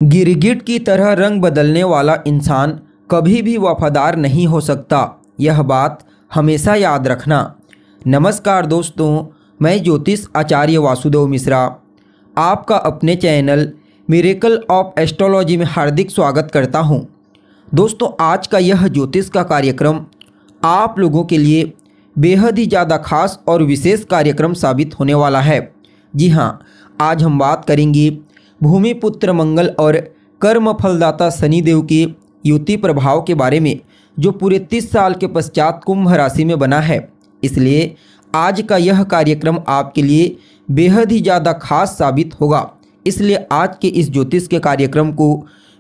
गिरगिट की तरह रंग बदलने वाला इंसान कभी भी वफादार नहीं हो सकता। यह बात हमेशा याद रखना। नमस्कार दोस्तों, मैं ज्योतिष आचार्य वासुदेव मिश्रा आपका अपने चैनल मिरेकल ऑफ एस्ट्रोलॉजी में हार्दिक स्वागत करता हूं। दोस्तों, आज का यह ज्योतिष का कार्यक्रम आप लोगों के लिए बेहद ही ज़्यादा खास और विशेष कार्यक्रम साबित होने वाला है। जी हाँ, आज हम बात करेंगे भूमिपुत्र मंगल और कर्म फलदाता शनिदेव के युति प्रभाव के बारे में, जो पूरे 30 साल के पश्चात कुंभ राशि में बना है। इसलिए आज का यह कार्यक्रम आपके लिए बेहद ही ज़्यादा खास साबित होगा। इसलिए आज के इस ज्योतिष के कार्यक्रम को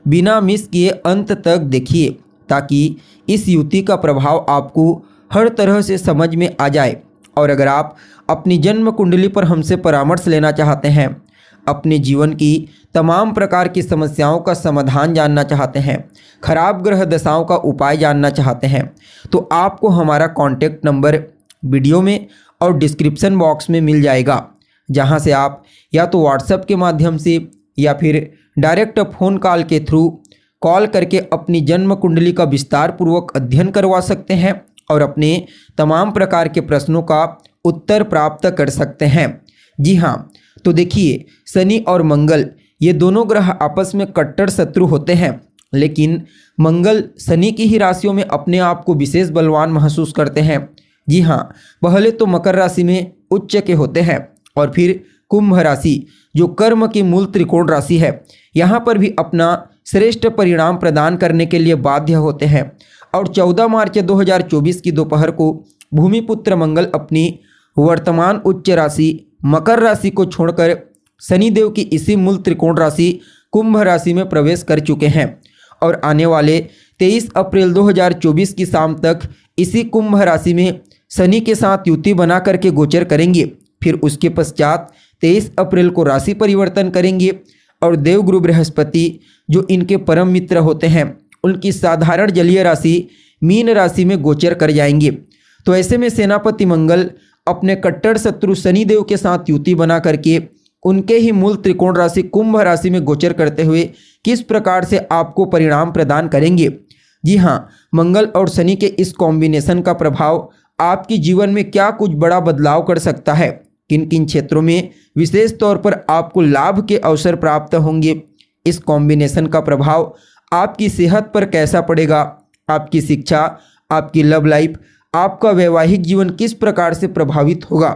बिना मिस किए अंत तक देखिए, ताकि इस युति का प्रभाव आपको हर तरह से समझ में आ जाए। और अगर आप अपनी जन्म कुंडली पर हमसे परामर्श लेना चाहते हैं, अपने जीवन की तमाम प्रकार की समस्याओं का समाधान जानना चाहते हैं, खराब ग्रह दशाओं का उपाय जानना चाहते हैं, तो आपको हमारा कॉन्टैक्ट नंबर वीडियो में और डिस्क्रिप्शन बॉक्स में मिल जाएगा, जहां से आप या तो व्हाट्सएप के माध्यम से या फिर डायरेक्ट फ़ोन कॉल के थ्रू कॉल करके अपनी जन्म कुंडली का विस्तार पूर्वक अध्ययन करवा सकते हैं और अपने तमाम प्रकार के प्रश्नों का उत्तर प्राप्त कर सकते हैं। जी हाँ, तो देखिए, शनि और मंगल ये दोनों ग्रह आपस में कट्टर शत्रु होते हैं, लेकिन मंगल शनि की ही राशियों में अपने आप को विशेष बलवान महसूस करते हैं। जी हाँ, पहले तो मकर राशि में उच्च के होते हैं और फिर कुंभ राशि, जो कर्म की मूल त्रिकोण राशि है, यहाँ पर भी अपना श्रेष्ठ परिणाम प्रदान करने के लिए बाध्य होते हैं। और 14 मार्च 2024 की दोपहर को भूमिपुत्र मंगल अपनी वर्तमान उच्च राशि मकर राशि को छोड़कर शनिदेव की इसी मूल त्रिकोण राशि कुंभ राशि में प्रवेश कर चुके हैं और आने वाले 23 अप्रैल 2024 की शाम तक इसी कुंभ राशि में शनि के साथ युति बना करके गोचर करेंगे। फिर उसके पश्चात 23 अप्रैल को राशि परिवर्तन करेंगे और देवगुरु बृहस्पति, जो इनके परम मित्र होते हैं, उनकी साधारण जलीय राशि मीन राशि में गोचर कर जाएंगे। तो ऐसे में सेनापति मंगल अपने कट्टर शत्रु शनिदेव के साथ युति बना करके उनके ही मूल त्रिकोण राशि कुंभ राशि में गोचर करते हुए किस प्रकार से आपको परिणाम प्रदान करेंगे। जी हाँ, मंगल और शनि के इस कॉम्बिनेशन का प्रभाव आपके जीवन में क्या कुछ बड़ा बदलाव कर सकता है, किन किन क्षेत्रों में विशेष तौर पर आपको लाभ के अवसर प्राप्त होंगे, इस कॉम्बिनेशन का प्रभाव आपकी सेहत पर कैसा पड़ेगा, आपकी शिक्षा, आपकी लव लाइफ, आपका वैवाहिक जीवन किस प्रकार से प्रभावित होगा,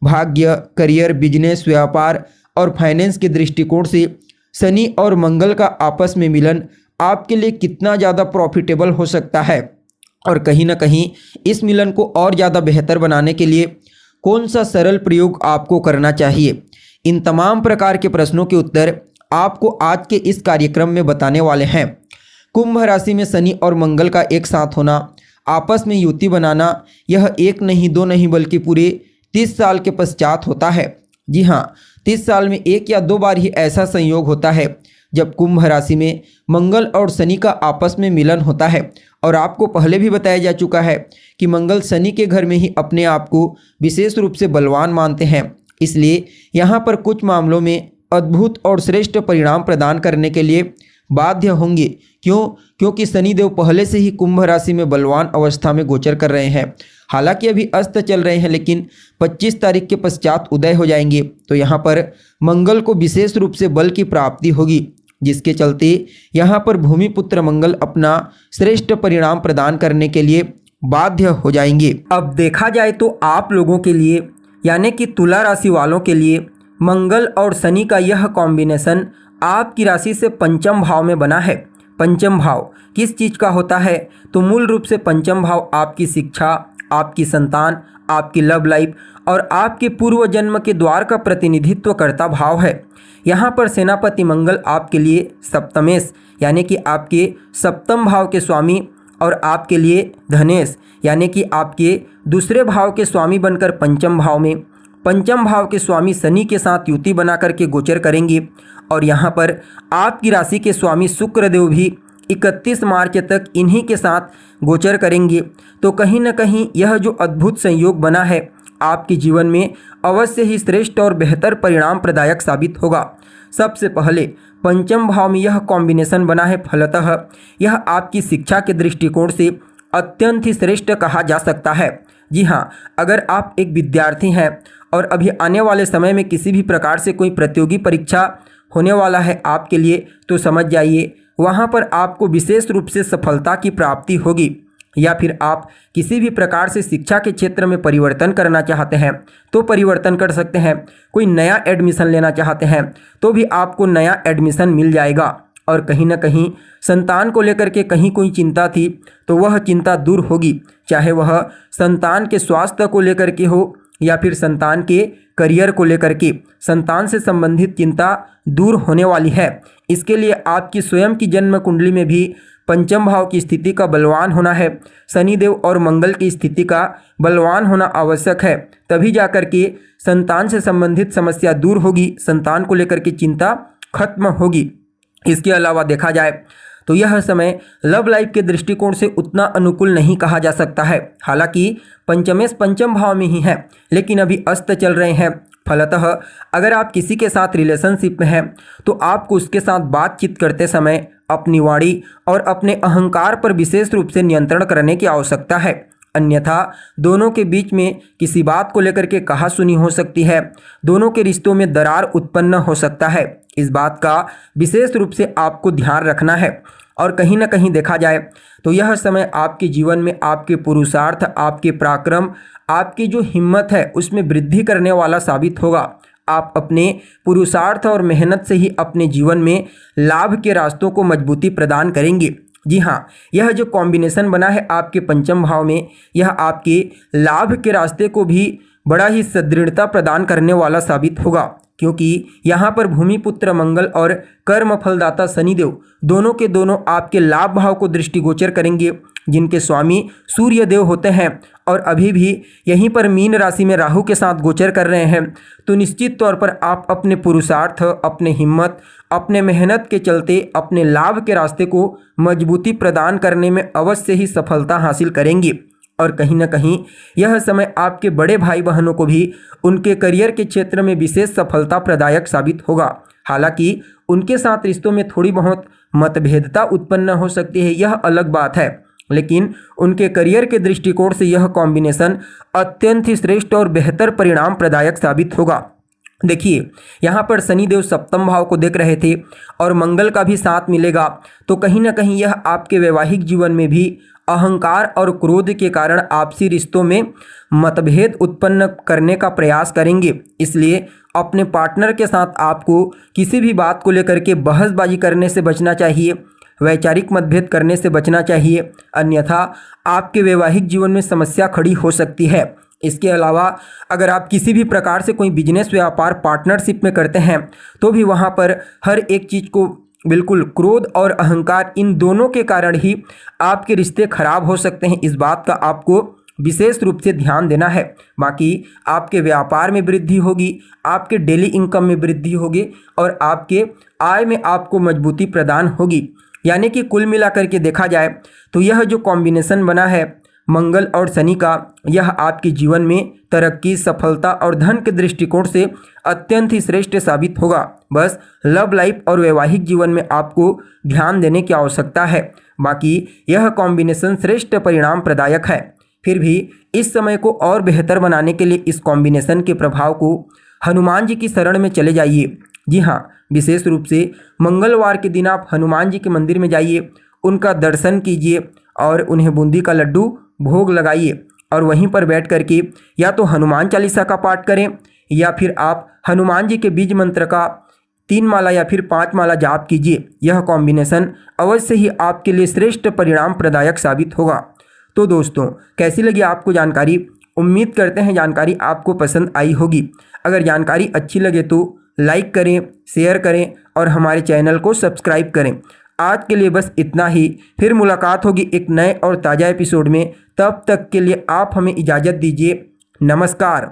भाग्य, करियर, बिजनेस, व्यापार और फाइनेंस के दृष्टिकोण से शनि और मंगल का आपस में मिलन आपके लिए कितना ज़्यादा प्रॉफिटेबल हो सकता है, और कहीं ना कहीं इस मिलन को और ज़्यादा बेहतर बनाने के लिए कौन सा सरल प्रयोग आपको करना चाहिए। इन तमाम प्रकार के प्रश्नों के उत्तर आपको आज के इस कार्यक्रम में बताने वाले हैं। कुंभ राशि में शनि और मंगल का एक साथ होना, आपस में युति बनाना, यह एक नहीं दो नहीं बल्कि पूरे 30 साल के पश्चात होता है। जी हाँ, 30 साल में एक या दो बार ही ऐसा संयोग होता है जब कुंभ राशि में मंगल और शनि का आपस में मिलन होता है। और आपको पहले भी बताया जा चुका है कि मंगल शनि के घर में ही अपने आप को विशेष रूप से बलवान मानते हैं। इसलिए यहाँ पर कुछ मामलों में अद्भुत और श्रेष्ठ परिणाम प्रदान करने के लिए बाध्य होंगे। क्योंकि शनिदेव पहले से ही कुंभ राशि में बलवान अवस्था में गोचर कर रहे हैं। हालांकि अभी अस्त चल रहे हैं, लेकिन 25 तारीख के पश्चात उदय हो जाएंगे। तो यहाँ पर मंगल को विशेष रूप से बल की प्राप्ति होगी, जिसके चलते यहाँ पर भूमिपुत्र मंगल अपना श्रेष्ठ परिणाम प्रदान करने के लिए बाध्य हो जाएंगे। अब देखा जाए तो आप लोगों के लिए, यानी कि तुला राशि वालों के लिए, मंगल और शनि का यह कॉम्बिनेशन आपकी राशि से पंचम भाव में बना है। पंचम भाव किस चीज़ का होता है? तो मूल रूप से पंचम भाव आपकी शिक्षा, आपकी संतान, आपकी लव लाइफ और आपके पूर्व जन्म के द्वार का प्रतिनिधित्व करता भाव है। यहाँ पर सेनापति मंगल आपके लिए सप्तमेश, यानी कि आपके सप्तम भाव के स्वामी, और आपके लिए धनेश, यानी कि आपके दूसरे भाव के स्वामी बनकर पंचम भाव में, पंचम भाव के स्वामी शनि के साथ युति बना करके गोचर करेंगे। और यहाँ पर आपकी राशि के स्वामी शुक्रदेव भी 31 मार्च तक इन्हीं के साथ गोचर करेंगे। तो कहीं ना कहीं यह जो अद्भुत संयोग बना है आपके जीवन में अवश्य ही श्रेष्ठ और बेहतर परिणाम प्रदायक साबित होगा। सबसे पहले पंचम भाव में यह कॉम्बिनेशन बना है, फलतः यह आपकी शिक्षा के दृष्टिकोण से अत्यंत ही श्रेष्ठ कहा जा सकता है। जी हाँ, अगर आप एक विद्यार्थी हैं और अभी आने वाले समय में किसी भी प्रकार से कोई प्रतियोगी परीक्षा होने वाला है आपके लिए, तो समझ जाइए वहाँ पर आपको विशेष रूप से सफलता की प्राप्ति होगी। या फिर आप किसी भी प्रकार से शिक्षा के क्षेत्र में परिवर्तन करना चाहते हैं तो परिवर्तन कर सकते हैं। कोई नया एडमिशन लेना चाहते हैं तो भी आपको नया एडमिशन मिल जाएगा। और कहीं ना कहीं संतान को लेकर के कहीं कोई चिंता थी तो वह चिंता दूर होगी, चाहे वह संतान के स्वास्थ्य को लेकर के हो या फिर संतान के करियर को लेकर के। संतान से संबंधित चिंता दूर होने वाली है। इसके लिए आपकी स्वयं की जन्म कुंडली में भी पंचम भाव की स्थिति का बलवान होना है, शनिदेव और मंगल की स्थिति का बलवान होना आवश्यक है। तभी जाकर के संतान से संबंधित समस्या दूर होगी, संतान को लेकर के चिंता खत्म होगी। इसके अलावा देखा जाए तो यह समय लव लाइफ के दृष्टिकोण से उतना अनुकूल नहीं कहा जा सकता है। हालांकि पंचमेश पंचम भाव में ही है, लेकिन अभी अस्त चल रहे हैं। फलतः अगर आप किसी के साथ रिलेशनशिप में हैं तो आपको उसके साथ बातचीत करते समय अपनी वाणी और अपने अहंकार पर विशेष रूप से नियंत्रण करने की आवश्यकता है, अन्यथा दोनों के बीच में किसी बात को लेकर के कहासुनी हो सकती है, दोनों के रिश्तों में दरार उत्पन्न हो सकता है। इस बात का विशेष रूप से आपको ध्यान रखना है। और कहीं ना कहीं देखा जाए तो यह समय आपके जीवन में आपके पुरुषार्थ, आपके पराक्रम, आपकी जो हिम्मत है उसमें वृद्धि करने वाला साबित होगा। आप अपने पुरुषार्थ और मेहनत से ही अपने जीवन में लाभ के रास्तों को मजबूती प्रदान करेंगे। जी हाँ, यह जो कॉम्बिनेशन बना है आपके पंचम भाव में, यह आपके लाभ के रास्ते को भी बड़ा ही सुदृढ़ता प्रदान करने वाला साबित होगा, क्योंकि यहाँ पर भूमिपुत्र मंगल और कर्म फलदाता शनिदेव दोनों के दोनों आपके लाभ भाव को दृष्टिगोचर करेंगे, जिनके स्वामी सूर्य देव होते हैं और अभी भी यहीं पर मीन राशि में राहु के साथ गोचर कर रहे हैं। तो निश्चित तौर पर आप अपने पुरुषार्थ, अपने हिम्मत, अपने मेहनत के चलते अपने लाभ के रास्ते को मजबूती प्रदान करने में अवश्य ही सफलता हासिल करेंगे। और कहीं ना कहीं यह समय आपके बड़े भाई बहनों को भी उनके करियर के क्षेत्र में विशेष सफलता प्रदायक साबित होगा। हालांकि उनके साथ रिश्तों में थोड़ी बहुत मतभेदता उत्पन्न हो सकती है, यह अलग बात है, लेकिन उनके करियर के दृष्टिकोण से यह कॉम्बिनेशन अत्यंत ही श्रेष्ठ और बेहतर परिणाम प्रदायक साबित होगा। देखिए, यहाँ पर शनिदेव सप्तम भाव को देख रहे थे और मंगल का भी साथ मिलेगा, तो कहीं ना कहीं यह आपके वैवाहिक जीवन में भी अहंकार और क्रोध के कारण आपसी रिश्तों में मतभेद उत्पन्न करने का प्रयास करेंगे। इसलिए अपने पार्टनर के साथ आपको किसी भी बात को लेकर के बहसबाजी करने से बचना चाहिए, वैचारिक मतभेद करने से बचना चाहिए, अन्यथा आपके वैवाहिक जीवन में समस्या खड़ी हो सकती है। इसके अलावा अगर आप किसी भी प्रकार से कोई बिजनेस व्यापार पार्टनरशिप में करते हैं तो भी वहाँ पर हर एक चीज़ को बिल्कुल क्रोध और अहंकार, इन दोनों के कारण ही आपके रिश्ते खराब हो सकते हैं। इस बात का आपको विशेष रूप से ध्यान देना है। बाकी आपके व्यापार में वृद्धि होगी, आपके डेली इनकम में वृद्धि होगी और आपके आय में आपको मजबूती प्रदान होगी। यानी कि कुल मिलाकर के देखा जाए तो यह जो कॉम्बिनेशन बना है मंगल और शनि का, यह आपके जीवन में तरक्की, सफलता और धन के दृष्टिकोण से अत्यंत ही श्रेष्ठ साबित होगा। बस लव लाइफ और वैवाहिक जीवन में आपको ध्यान देने की आवश्यकता है। बाकी यह कॉम्बिनेशन श्रेष्ठ परिणाम प्रदायक है। फिर भी इस समय को और बेहतर बनाने के लिए इस कॉम्बिनेशन के प्रभाव को हनुमान जी की शरण में चले जाइए। जी हाँ, विशेष रूप से मंगलवार के दिन आप हनुमान जी के मंदिर में जाइए, उनका दर्शन कीजिए और उन्हें बूंदी का लड्डू भोग लगाइए और वहीं पर बैठ करके या तो हनुमान चालीसा का पाठ करें या फिर आप हनुमान जी के बीज मंत्र का 3 माला या फिर 5 माला जाप कीजिए। यह कॉम्बिनेशन अवश्य ही आपके लिए श्रेष्ठ परिणाम प्रदायक साबित होगा। तो दोस्तों, कैसी लगी आपको जानकारी? उम्मीद करते हैं जानकारी आपको पसंद आई होगी। अगर जानकारी अच्छी लगे तो लाइक करें, शेयर करें और हमारे चैनल को सब्सक्राइब करें। आज के लिए बस इतना ही। फिर मुलाकात होगी एक नए और ताज़ा एपिसोड में। तब तक के लिए आप हमें इजाज़त दीजिए। नमस्कार।